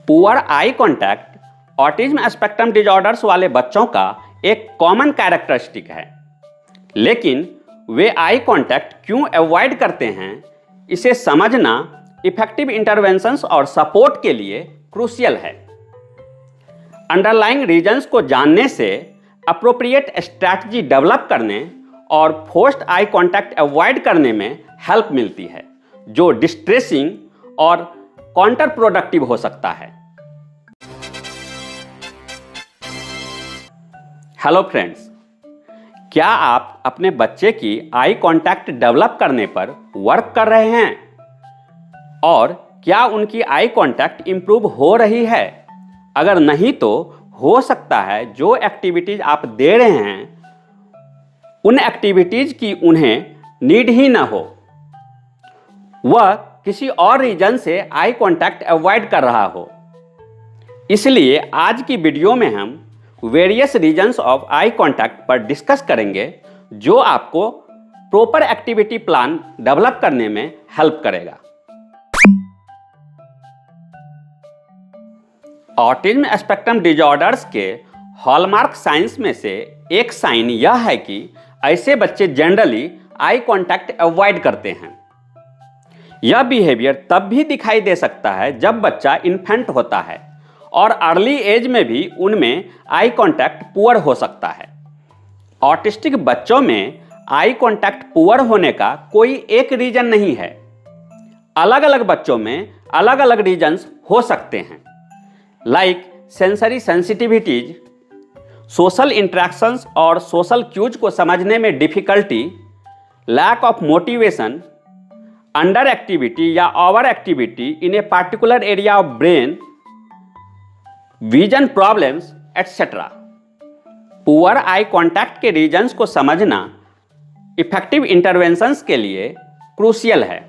Poor eye contact autism spectrum disorders वाले बच्चों का एक कॉमन कैरेक्टरिस्टिक है, लेकिन वे आई कॉन्टैक्ट क्यों अवॉइड करते हैं, इसे समझना इफेक्टिव इंटरवेंशंस और सपोर्ट के लिए क्रूशियल है। अंडरलाइंग रीजन्स को जानने से अप्रोप्रिएट स्ट्रैटेजी डेवलप करने और फोर्स्ड आई कॉन्टैक्ट अवॉइड करने में हेल्प मिलती है, जो डिस्ट्रेसिंग और काउंटर प्रोडक्टिव हो सकता है। हेलो फ्रेंड्स, क्या आप अपने बच्चे की आई कॉन्टैक्ट डेवलप करने पर वर्क कर रहे हैं और क्या उनकी आई कॉन्टैक्ट इंप्रूव हो रही है? अगर नहीं तो हो सकता है जो एक्टिविटीज आप दे रहे हैं उन एक्टिविटीज की उन्हें नीड ही ना हो, वह किसी और रीजन से आई कांटेक्ट अवॉइड कर रहा हो। इसलिए आज की वीडियो में हम various reasons of eye contact पर डिस्कस करेंगे, जो आपको प्रॉपर एक्टिविटी प्लान डेवलप करने में हेल्प करेगा। ऑटिज्म स्पेक्ट्रम डिसऑर्डर्स के हॉलमार्क साइंस में से एक साइन यह है कि ऐसे बच्चे जनरली आई कांटेक्ट अवॉइड करते हैं। यह बिहेवियर तब भी दिखाई दे सकता है जब बच्चा इन्फेंट होता है और अर्ली एज में भी उनमें आई कांटेक्ट पुअर हो सकता है। ऑटिस्टिक बच्चों में आई कांटेक्ट पुअर होने का कोई एक रीजन नहीं है। अलग अलग बच्चों में अलग अलग रीजन्स हो सकते हैं, like sensory sensitivities, social interactions और सोशल क्यूज को समझने में difficulty, lack of motivation, under activity या over activity in a particular area of brain, vision problems etcetera. Poor eye contact के रीजन्स को समझना इफेक्टिव इंटरवेंशंस के लिए क्रूशियल है।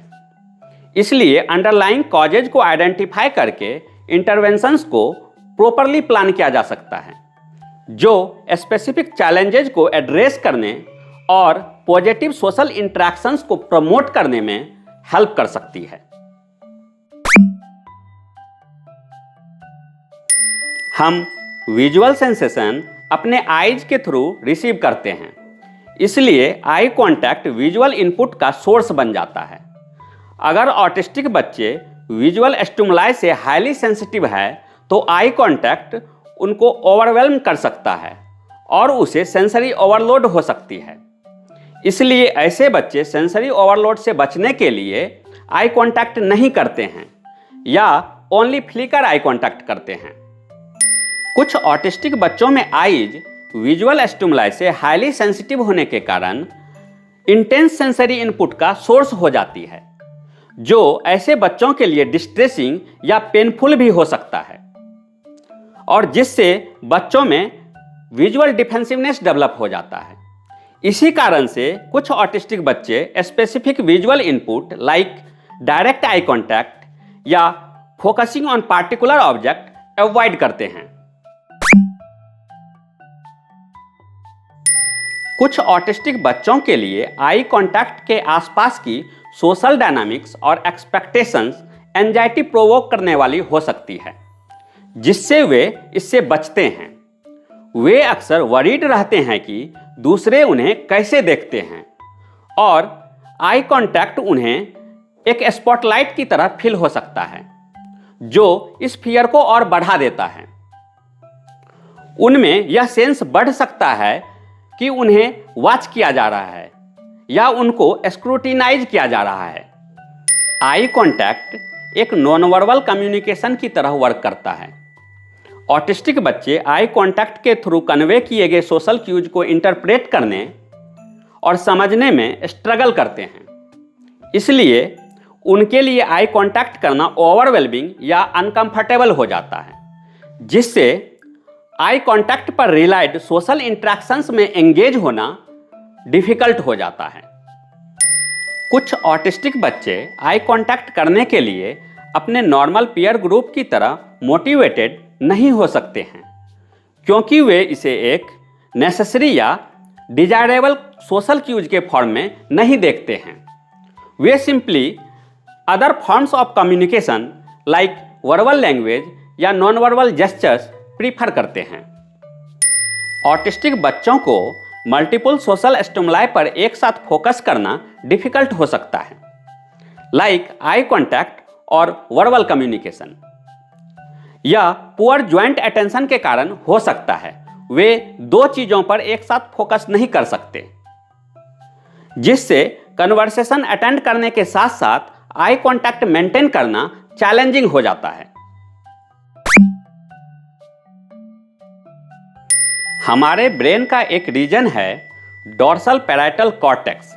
इसलिए अंडरलाइंग कॉजेज को आइडेंटिफाई करके इंटरवेंशंस को प्रॉपरली प्लान किया जा सकता है, जो स्पेसिफिक चैलेंजेज को एड्रेस करने और पॉजिटिव सोशल इंटरेक्शंस को प्रमोट करने में हेल्प कर सकती है। हम विजुअल सेंसेशन अपने आईज के थ्रू रिसीव करते हैं, इसलिए आई कांटेक्ट विजुअल इनपुट का सोर्स बन जाता है। अगर ऑटिस्टिक बच्चे विजुअल स्टिमुलाई से हाईली सेंसिटिव है तो आई कांटेक्ट उनको ओवरवेल्म कर सकता है और उसे सेंसरी ओवरलोड हो सकती है। इसलिए ऐसे बच्चे सेंसरी ओवरलोड से बचने के लिए आई कांटेक्ट नहीं करते हैं या ओनली फ्लिकर आई कांटेक्ट करते हैं। कुछ ऑटिस्टिक बच्चों में आईज विजुअल स्टिमुलाई से हाईली सेंसिटिव होने के कारण इंटेंस सेंसरी इनपुट का सोर्स हो जाती है, जो ऐसे बच्चों के लिए डिस्ट्रेसिंग या पेनफुल भी हो सकता है और जिससे बच्चों में विजुअल डिफेंसिवनेस डेवलप हो जाता है। इसी कारण से कुछ ऑटिस्टिक बच्चे specific visual input like direct eye contact या focusing on particular object avoid करते हैं। कुछ ऑटिस्टिक बच्चों के लिए आई कांटेक्ट के आसपास की सोशल डायनामिक्स और एक्सपेक्टेशंस एंजाइटी प्रोवोक करने वाली हो सकती है, जिससे वे इससे बचते हैं। वे अक्सर वरीड रहते हैं कि दूसरे उन्हें कैसे देखते हैं और आई कांटेक्ट उन्हें एक स्पॉटलाइट की तरह फील हो सकता है, जो इस फियर को और बढ़ा देता है। उनमें यह सेंस बढ़ सकता है कि उन्हें वॉच किया जा रहा है या उनको स्क्रूटिनाइज किया जा रहा है। आई कांटेक्ट एक नॉन वर्बल कम्युनिकेशन की तरह वर्क करता है। ऑटिस्टिक बच्चे आई कांटेक्ट के थ्रू कन्वे किए गए सोशल क्यूज को इंटरप्रेट करने और समझने में स्ट्रगल करते हैं। इसलिए उनके लिए आई कांटेक्ट करना ओवरवेलमिंग या अनकंफर्टेबल हो जाता है, जिससे आई कांटेक्ट पर रिलाइड सोशल इंटरेक्शंस में एंगेज होना डिफिकल्ट हो जाता है। कुछ ऑटिस्टिक बच्चे आई कांटेक्ट करने के लिए अपने नॉर्मल पीयर ग्रुप की तरह मोटिवेटेड नहीं हो सकते हैं, क्योंकि वे इसे एक नेसेसरी या डिजायरेबल सोशल क्यूज के फॉर्म में नहीं देखते हैं। वे simply other forms of communication like verbal language या नॉन वर्बल जेस्चर्स प्रीफर करते हैं। ऑटिस्टिक बच्चों को मल्टीपल सोशल स्टिमुलाई पर एक साथ फोकस करना डिफिकल्ट हो सकता है, लाइक आई कॉन्टैक्ट और वर्बल कम्युनिकेशन। यह पुअर ज्वाइंट अटेंशन के कारण हो सकता है, वे दो चीजों पर एक साथ फोकस नहीं कर सकते, जिससे कन्वर्सेशन अटेंड करने के साथ साथ आई कॉन्टैक्ट मेंटेन करना चैलेंजिंग हो जाता है। हमारे ब्रेन का एक रीजन है डोर्सल पैराइटल कॉर्टेक्स,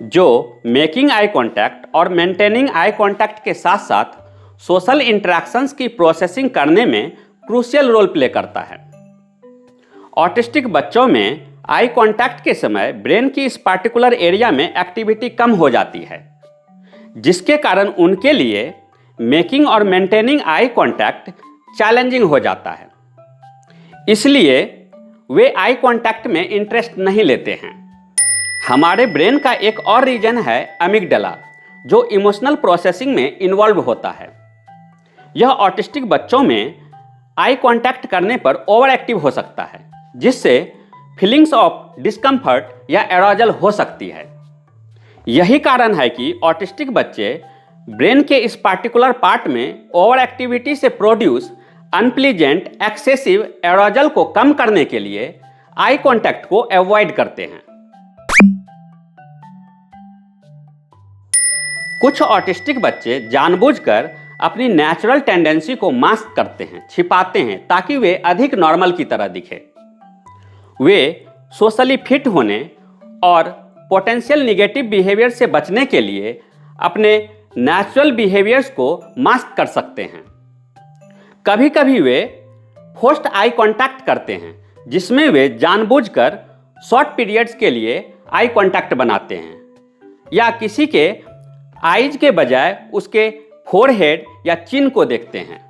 जो मेकिंग आई कॉन्टैक्ट और मेंटेनिंग आई कॉन्टैक्ट के साथ साथ सोशल इंटरैक्शंस की प्रोसेसिंग करने में क्रूशियल रोल प्ले करता है। ऑटिस्टिक बच्चों में आई कॉन्टैक्ट के समय ब्रेन की इस पार्टिकुलर एरिया में एक्टिविटी कम हो जाती है, जिसके कारण उनके लिए मेकिंग और मेंटेनिंग आई कॉन्टैक्ट चैलेंजिंग हो जाता है। इसलिए वे आई कॉन्टैक्ट में इंटरेस्ट नहीं लेते हैं। हमारे ब्रेन का एक और रीजन है अमिगडाला, जो इमोशनल प्रोसेसिंग में इन्वॉल्व होता है। यह ऑटिस्टिक बच्चों में आई कॉन्टैक्ट करने पर ओवर एक्टिव हो सकता है, जिससे फीलिंग्स ऑफ डिस्कम्फर्ट या एरोजल हो सकती है। यही कारण है कि ऑटिस्टिक बच्चे ब्रेन के इस पार्टिकुलर पार्ट में ओवर एक्टिविटी से प्रोड्यूस अनप्लीजेंट एक्सेसिव एरोजल को कम करने के लिए आई कॉन्टैक्ट को अवॉइड करते हैं। कुछ ऑटिस्टिक बच्चे जानबूझकर अपनी नेचुरल टेंडेंसी को मास्क करते हैं, छिपाते हैं, ताकि वे अधिक नॉर्मल की तरह दिखे। वे सोशली फिट होने और पोटेंशियल निगेटिव बिहेवियर से बचने के लिए अपने नेचुरल बिहेवियर्स को मास्क कर सकते हैं। कभी कभी वे फोर्स्ड आई कांटेक्ट करते हैं, जिसमें वे जानबूझकर शॉर्ट पीरियड्स के लिए आई कांटेक्ट बनाते हैं या किसी के आईज के बजाय उसके फोरहेड या चिन को देखते हैं।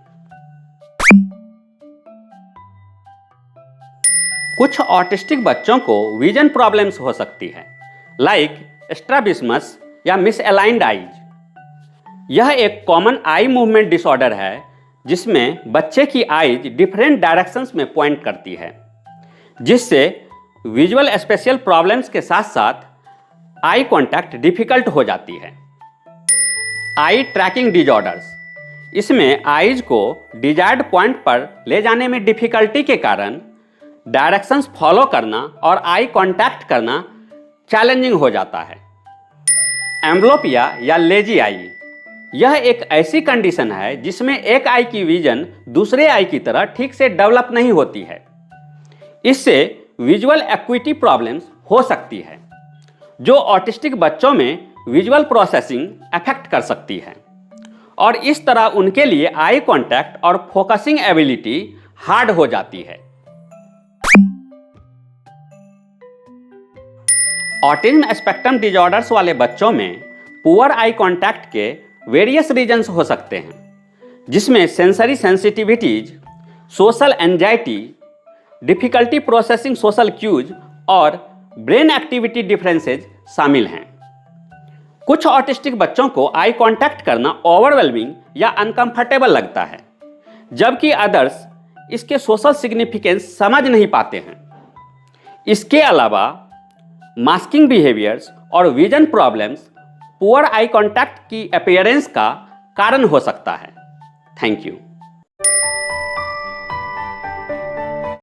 कुछ ऑटिस्टिक बच्चों को विजन प्रॉब्लम्स हो सकती है, लाइक स्ट्रैबिस्मस या मिसअलाइंड आईज। यह एक कॉमन आई मूवमेंट डिसऑर्डर है, जिसमें बच्चे की आईज डिफरेंट डायरेक्शंस में पॉइंट करती है, जिससे विजुअल स्पेशियल प्रॉब्लम्स के साथ साथ आई कांटेक्ट डिफिकल्ट हो जाती है। आई ट्रैकिंग डिसऑर्डर्स, इसमें आईज को डिजायर्ड पॉइंट पर ले जाने में डिफिकल्टी के कारण डायरेक्शंस फॉलो करना और आई कांटेक्ट करना चैलेंजिंग हो जाता है। एम्ब्लोपिया या लेजी आई, यह एक ऐसी कंडीशन है जिसमें एक आई की विजन दूसरे आई की तरह ठीक से डेवलप नहीं होती है। इससे विजुअल एक्विटी प्रॉब्लम्स हो सकती है, जो ऑटिस्टिक बच्चों में विजुअल प्रोसेसिंग अफेक्ट कर सकती है और इस तरह उनके लिए आई कांटेक्ट और फोकसिंग एबिलिटी हार्ड हो जाती है। ऑटिज्म स्पेक्ट्रम डिसऑर्डर्स वाले बच्चों में पुअर आई कांटेक्ट के वेरियस रीजन्स हो सकते हैं, जिसमें sensory sensitivities, social anxiety, difficulty processing social cues और ब्रेन एक्टिविटी डिफरेंसेज शामिल हैं। कुछ ऑटिस्टिक बच्चों को आई कांटेक्ट करना ओवरवेलमिंग या अनकंफर्टेबल लगता है, जबकि अदर्स इसके सोशल सिग्निफिकेंस समझ नहीं पाते हैं। इसके अलावा मास्किंग बिहेवियर्स और vision problems poor eye contact की अपीयरेंस का कारण हो सकता है। Thank you.